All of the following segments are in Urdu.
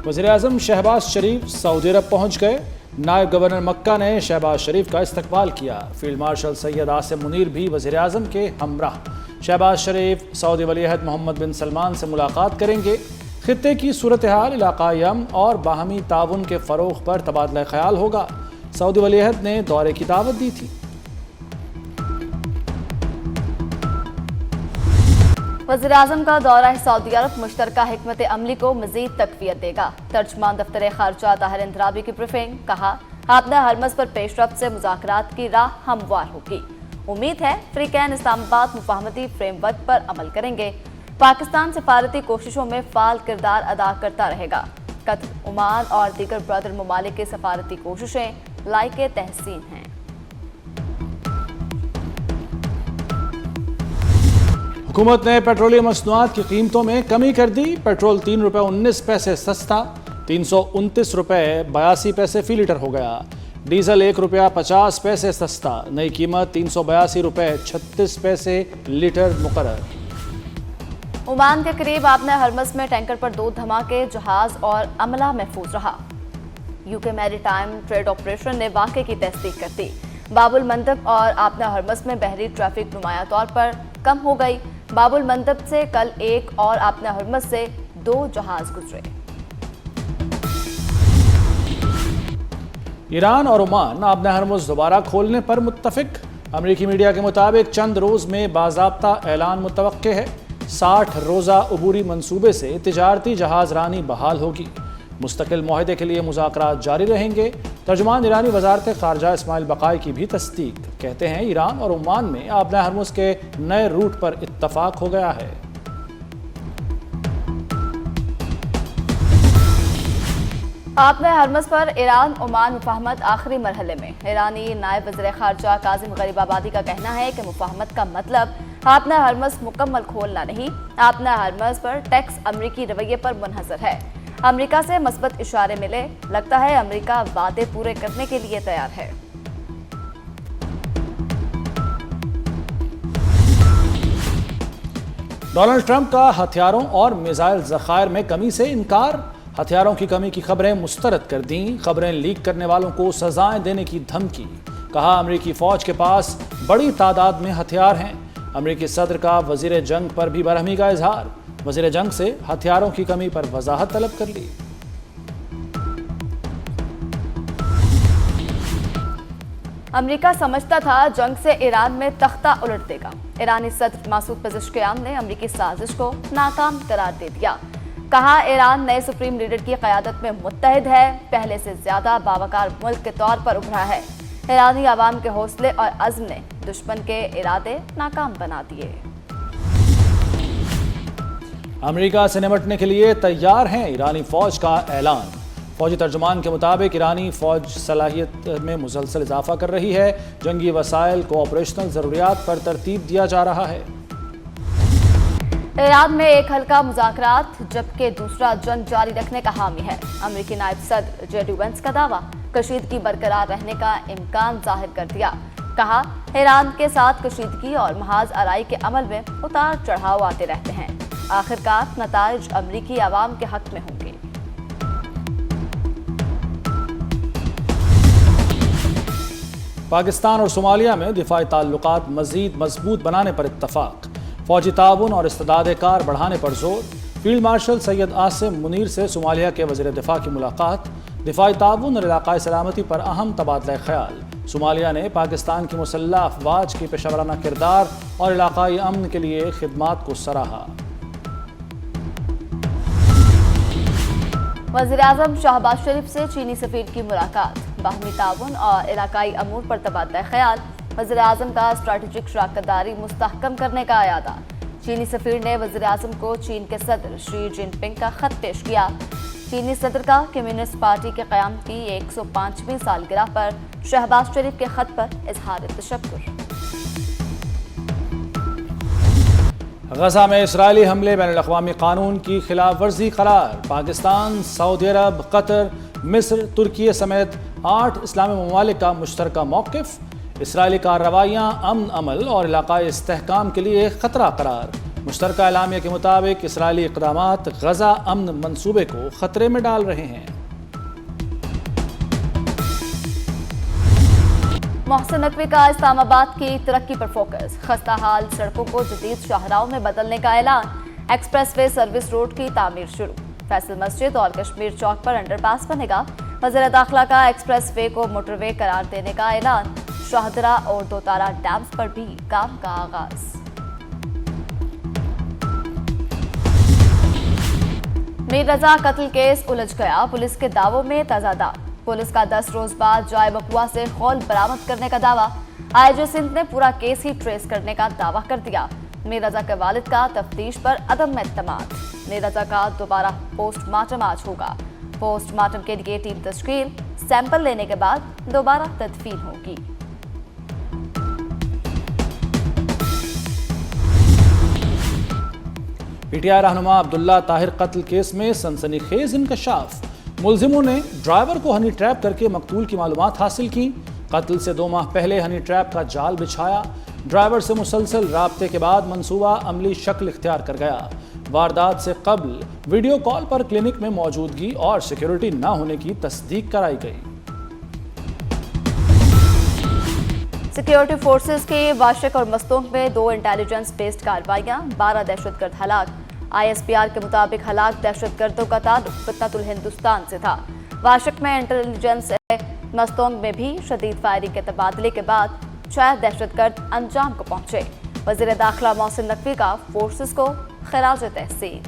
وزیراعظم شہباز شریف سعودی عرب پہنچ گئے۔ نائب گورنر مکہ نے شہباز شریف کا استقبال کیا۔ فیلڈ مارشل سید عاصم منیر بھی وزیراعظم کے ہمراہ۔ شہباز شریف سعودی ولی عہد محمد بن سلمان سے ملاقات کریں گے۔ خطے کی صورتحال، علاقائی امن اور باہمی تعاون کے فروغ پر تبادلہ خیال ہوگا۔ سعودی ولی عہد نے دورے کی دعوت دی تھی۔ وزیراعظم کا دورہ سعودی عرب مشترکہ حکمت عملی کو مزید تقویت دے گا۔ ترجمان دفتر خارجہ طاہر اندرابی کی بریفنگ، کہا آبنہ ہرمز پر پیش رفت سے مذاکرات کی راہ ہموار ہوگی۔ امید ہے فریقین اسلام آباد مفاہمتی فریم ورک پر عمل کریں گے۔ پاکستان سفارتی کوششوں میں فعال کردار ادا کرتا رہے گا۔ قطر، عمان اور دیگر برادر ممالک کی سفارتی کوششیں لائق تحسین ہیں۔ حکومت نے پیٹرولیم مصنوعات کی قیمتوں میں کمی کر دی۔ پیٹرول 3 روپے 19 پیسے سستا 329 روپے 82 پیسے فی لیٹر ہو گیا۔ ڈیزل 1 روپیہ 50 پیسے سستا، نئی قیمت 382 روپے 36 پیسے لیٹر مقرر۔ عمان کے قریب آبنہ ہرمز میں ٹینکر پر 2 دھماکے، جہاز اور عملہ محفوظ رہا۔ UK میری ٹائم ٹریڈ آپریشن نے واقعے کی تصدیق کر دی۔ باب المندب اور آبنہ ہرمز میں بحری ٹریفک نمایاں طور پر کم ہو گئی۔ باب المندب سے کل 1 اور آبنہ ہرمز سے 2 جہاز گزرے۔ ایران اور عمان آبنہ ہرمز دوبارہ کھولنے پر متفق۔ امریکی میڈیا کے مطابق چند روز میں باضابطہ اعلان متوقع ہے۔ 60 روزہ عبوری منصوبے سے تجارتی جہاز رانی بحال ہوگی۔ مستقل معاہدے کے لیے مذاکرات جاری رہیں گے۔ ترجمان ایرانی وزارت خارجہ اسماعیل بقائی کی بھی تصدیق، کہتے ہیں ایران اور عمان میں آبنہ ہرمز کے نئے روٹ پر اتفاق ہو گیا ہے۔ آبنہ ہرمز پر ایران عمان مفاہمت آخری مرحلے میں۔ ایرانی نائب وزیر خارجہ کاظم غریب آبادی کا کہنا ہے کہ مفاہمت کا مطلب آبنہ ہرمز مکمل کھولنا نہیں، آبنہ ہرمز پر ٹیکس امریکی رویے پر منحصر ہے۔ امریکہ سے مثبت اشارے ملے، لگتا ہے امریکہ وعدے پورے کرنے کے لیے تیار ہے۔ ڈونلڈ ٹرمپ کا ہتھیاروں اور میزائل ذخائر میں کمی سے انکار۔ ہتھیاروں کی کمی کی خبریں مسترد کر دیں۔ خبریں لیک کرنے والوں کو سزائیں دینے کی دھمکی۔ کہا امریکی فوج کے پاس بڑی تعداد میں ہتھیار ہیں۔ امریکی صدر کا وزیر جنگ پر بھی برہمی کا اظہار۔ وزیر جنگ سے ہتھیاروں کی کمی پر وضاحت طلب کر لی۔ امریکہ سمجھتا تھا جنگ سے ایران میں تختہ الٹ دے گا۔ ایرانی صدر مسعود پزشکیان نے امریکی سازش کو ناکام قرار دے دیا۔ کہا ایران نئے سپریم لیڈر کی قیادت میں متحد ہے، پہلے سے زیادہ باوقار ملک کے طور پر ابھرا ہے۔ ایرانی عوام کے حوصلے اور عزم نے دشمن کے ارادے ناکام بنا دیے۔ امریکہ سے نمٹنے کے لیے تیار ہیں، ایرانی فوج کا اعلان۔ فوجی ترجمان کے مطابق ایرانی فوج صلاحیت میں مسلسل اضافہ کر رہی ہے۔ جنگی وسائل کو آپریشنل ضروریات پر ترتیب دیا جا رہا ہے۔ ایران میں ایک حلقہ مذاکرات جبکہ دوسرا جنگ جاری رکھنے کا حامی ہے۔ امریکی نائب صدر جے ڈی وینس کا دعویٰ، کشیدگی برقرار رہنے کا امکان ظاہر کر دیا۔ کہا ایران کے ساتھ کشیدگی اور محاذ آرائی کے عمل میں اتار چڑھاؤ آتے رہتے ہیں، آخرکار نتائج امریکی عوام کے حق میں ہوں گے۔ پاکستان اور صومالیہ میں دفاعی تعلقات مزید مضبوط بنانے پر اتفاق۔ فوجی تعاون اور استعداد کار بڑھانے پر زور۔ فیلڈ مارشل سید عاصم منیر سے صومالیہ کے وزیر دفاع کی ملاقات۔ دفاعی تعاون اور علاقائی سلامتی پر اہم تبادلہ خیال۔ صومالیہ نے پاکستان کی مسلح افواج کی پیشہ ورانہ کردار اور علاقائی امن کے لیے خدمات کو سراہا۔ وزیراعظم شہباز شریف سے چینی سفیر کی ملاقات۔ باہمی تعاون اور علاقائی امور پر تبادلہ خیال۔ وزیراعظم کا اسٹریٹجک شراکت داری مستحکم کرنے کا اعادہ۔ چینی سفیر نے وزیراعظم کو چین کے صدر شی جن پنگ کا خط پیش کیا۔ چینی صدر کا کمیونسٹ پارٹی کے قیام کی 105ویں سالگرہ پر شہباز شریف کے خط پر اظہار تشکر۔ غزہ میں اسرائیلی حملے بین الاقوامی قانون کی خلاف ورزی قرار۔ پاکستان، سعودی عرب، قطر، مصر، ترکیے سمیت 8 اسلامی ممالک کا مشترکہ موقف۔ اسرائیلی کارروائیاں امن، عمل اور علاقائی استحکام کے لیے خطرہ قرار۔ مشترکہ اعلامیہ کے مطابق اسرائیلی اقدامات غزہ امن منصوبے کو خطرے میں ڈال رہے ہیں۔ محسن نقوی کا اسلام آباد کی ترقی پر فوکس، خستہ حال سڑکوں کو جدید شاہراہوں میں بدلنے کا اعلان، ایکسپریس وے سروس روڈ کی تعمیر شروع، فیصل مسجد اور کشمیر چوک پر انڈر پاس بنے گا، وزیر داخلہ کا ایکسپریس وے کو موٹر وے قرار دینے کا اعلان، شاہدرہ اور دوتارہ ڈیمز پر بھی کام کا آغاز۔ میر رضا قتل کیس الجھ گیا، پولیس کے دعووں میں تضادات، پولیس کا 10 روز بعد جائے وقوع سے خول برآمد کرنے کا دعویٰ، آئی جی سندھ نے پورا کیس ہی ٹریس کرنے کا دعویٰ کر دیا، میر رضا کے والد کا تفتیش پر عدم اعتماد، میر رضا کا دوبارہ پوسٹ مارٹم آج ہوگا، پوسٹ مارٹم کے لیے ٹیم تشکیل، سیمپل لینے کے بعد دوبارہ تدفین ہوگی۔ پی ٹی آئی رہنما عبداللہ طاہر قتل کیس میں سنسنی خیز انکشاف، ملزموں نے ڈرائیور کو ہنی ٹریپ کر کے مقتول کی معلومات حاصل کی، قتل سے 2 ماہ پہلے ہنی ٹریپ کا جال بچھایا، ڈرائیور سے مسلسل رابطے کے بعد منصوبہ عملی شکل اختیار کر گیا، واردات سے قبل ویڈیو کال پر کلینک میں موجودگی اور سیکیورٹی نہ ہونے کی تصدیق کرائی گئی۔ سیکیورٹی فورسز کی واشق اور مستونگ میں 2 انٹیلیجنس بیسڈ کارروائیاں، 12 دہشت گرد ہلاک، آئی ایس پی آر کے مطابق ہلاک دہشت گردوں کا تعلق فتنۃ الہندوستان سے تھا، واشق میں انٹیلیجنس، مستونگ میں بھی شدید فائرنگ کے تبادلے کے بعد 6 دہشت گرد انجام کو پہنچے، وزیر داخلہ محسن نقوی کا فورسز کو خراج تحسین۔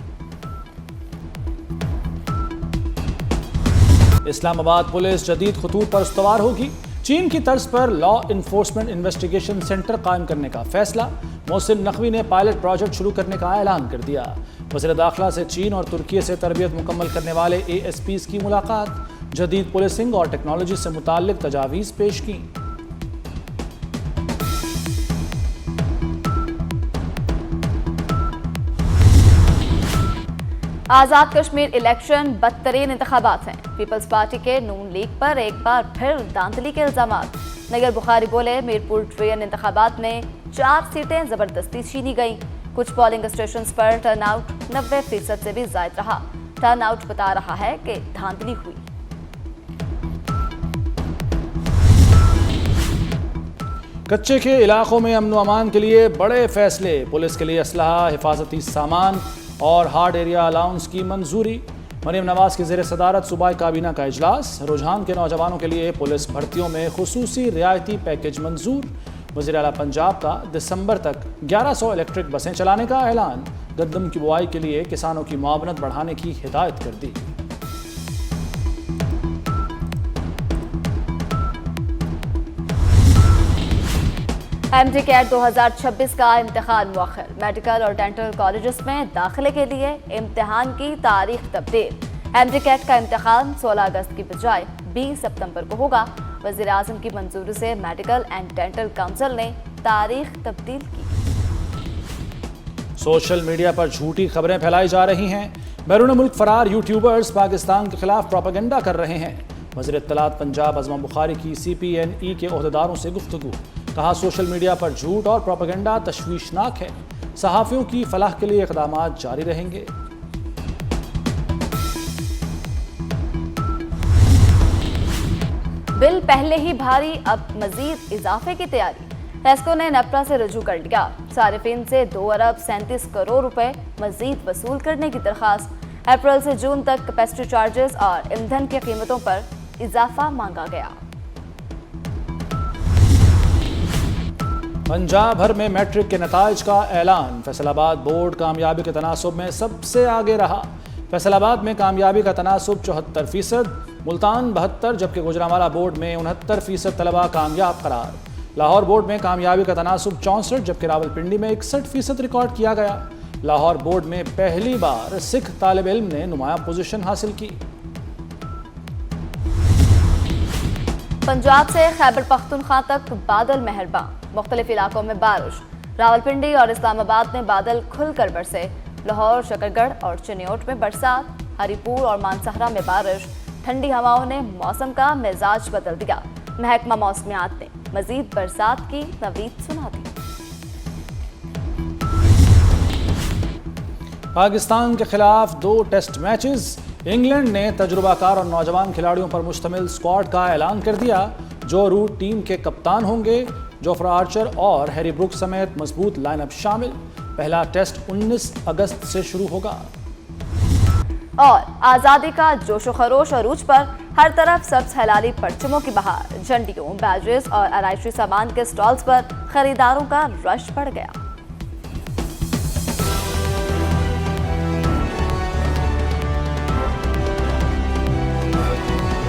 اسلام آباد پولیس جدید خطوط پر استوار ہوگی، چین کی طرز پر لا انفورسمنٹ انویسٹیگیشن سینٹر قائم کرنے کا فیصلہ، محسن نقوی نے پائلٹ پروجیکٹ شروع کرنے کا اعلان کر دیا، وزیر داخلہ سے چین اور ترکی سے تربیت مکمل کرنے والے اے ایس پیز کی ملاقات، جدید پولیسنگ اور ٹیکنالوجی سے متعلق تجاویز پیش کی۔ آزاد کشمیر الیکشن بدترین انتخابات ہیں، پیپلز پارٹی کے نون لیگ پر ایک بار پھر دھاندلی کے الزامات، نگر بخاری بولے میرپور ٹرین انتخابات میں 4 سیٹیں زبردستی چھینی گئیں، کچھ پولنگ اسٹیشنز پر ٹرن آؤٹ 90% سے بھی زائد رہا، ٹرن آؤٹ بتا رہا ہے کہ دھاندلی ہوئی۔ کچے کے علاقوں میں امن و امان کے لیے بڑے فیصلے، پولیس کے لیے اسلحہ، حفاظتی سامان اور ہارڈ ایریا الاؤنس کی منظوری، مریم نواز کی زیر صدارت صوبائی کابینہ کا اجلاس، رجحان کے نوجوانوں کے لیے پولیس بھرتیوں میں خصوصی رعایتی پیکیج منظور، وزیر اعلیٰ پنجاب کا دسمبر تک 1100 الیکٹرک بسیں چلانے کا اعلان، گندم کی بوائی کے لیے کسانوں کی معاونت بڑھانے کی ہدایت کر دی۔ ایم ٹی کیٹ 2026 کا امتحان مؤخر، میڈیکل اور ڈینٹل کالجز میں داخلے کے لیے امتحان کی تاریخ تبدیل، ایم ٹی کیٹ کا امتحان 16 اگست کی بجائے 20 ستمبر کو ہوگا، وزیر اعظم کی منظوری سے میڈیکل اینڈ ڈینٹل کونسل نے تاریخ تبدیل کی۔ سوشل میڈیا پر جھوٹی خبریں پھیلائی جا رہی ہیں، بیرون ملک فرار یوٹیوبرز پاکستان کے خلاف پروپیگنڈا کر رہے ہیں، وزیر اطلاعات پنجاب عظمہ بخاری کی سی پی این ای کے عہدیداروں سے گفتگو، کہا سوشل میڈیا پر جھوٹ اور پروپیگنڈا تشویشناک ہے، صحافیوں کی فلاح کے لیے اقدامات جاری رہیں گے۔ بل پہلے ہی بھاری، اب مزید اضافے کی تیاری، ٹیسکو نے نیپرا سے رجوع کر لیا، صارفین سے 2 ارب 37 کروڑ روپے مزید وصول کرنے کی درخواست، اپریل سے جون تک کیپیسٹی چارجز اور ایندھن کی قیمتوں پر اضافہ مانگا گیا۔ پنجاب بھر میں میٹرک کے نتائج کا اعلان، فیصل آباد بورڈ کامیابی کے تناسب میں سب سے آگے رہا، فیصل آباد میں کامیابی کا تناسب 74%، ملتان 72، جبکہ گوجرانوالہ بورڈ میں 69% طلبہ کامیاب قرار، لاہور بورڈ میں کامیابی کا تناسب 64، جبکہ راولپنڈی میں 61% ریکارڈ کیا گیا، لاہور بورڈ میں پہلی بار سکھ طالب علم نے نمایاں پوزیشن حاصل کی۔ پنجاب سے خیبر پختونخوا تک بادل مہربان، مختلف علاقوں میں بارش، راولپنڈی اور اسلام آباد میں بادل کھل کر برسے، لاہور، شکرگڑھ اور چنیوٹ میں برسات، ہری پور اور مانسہرہ میں بارش، ٹھنڈی ہواؤں نے موسم کا مزاج بدل دیا، محکمہ موسمیات نے مزید برسات کی نوید سنا دی۔ پاکستان کے خلاف 2 ٹیسٹ میچز۔ انگلینڈ نے تجربہ کار اور نوجوان کھلاڑیوں پر مشتمل اسکواڈ کا اعلان کر دیا۔ جو روٹ ٹیم کے کپتان ہوں گے، جوفرا آرچر اور ہیری بروک سمیت مضبوط لائن اپ شامل۔ پہلا ٹیسٹ 19 اگست سے شروع ہوگا۔ اور آزادی کا جوش و خروش عروج پر، ہر طرف سبز ہلالی پرچموں کی بہار، جھنڈیوں، بیجز اور آرائشی سامان کے سٹالز پر خریداروں کا رش بڑھ گیا۔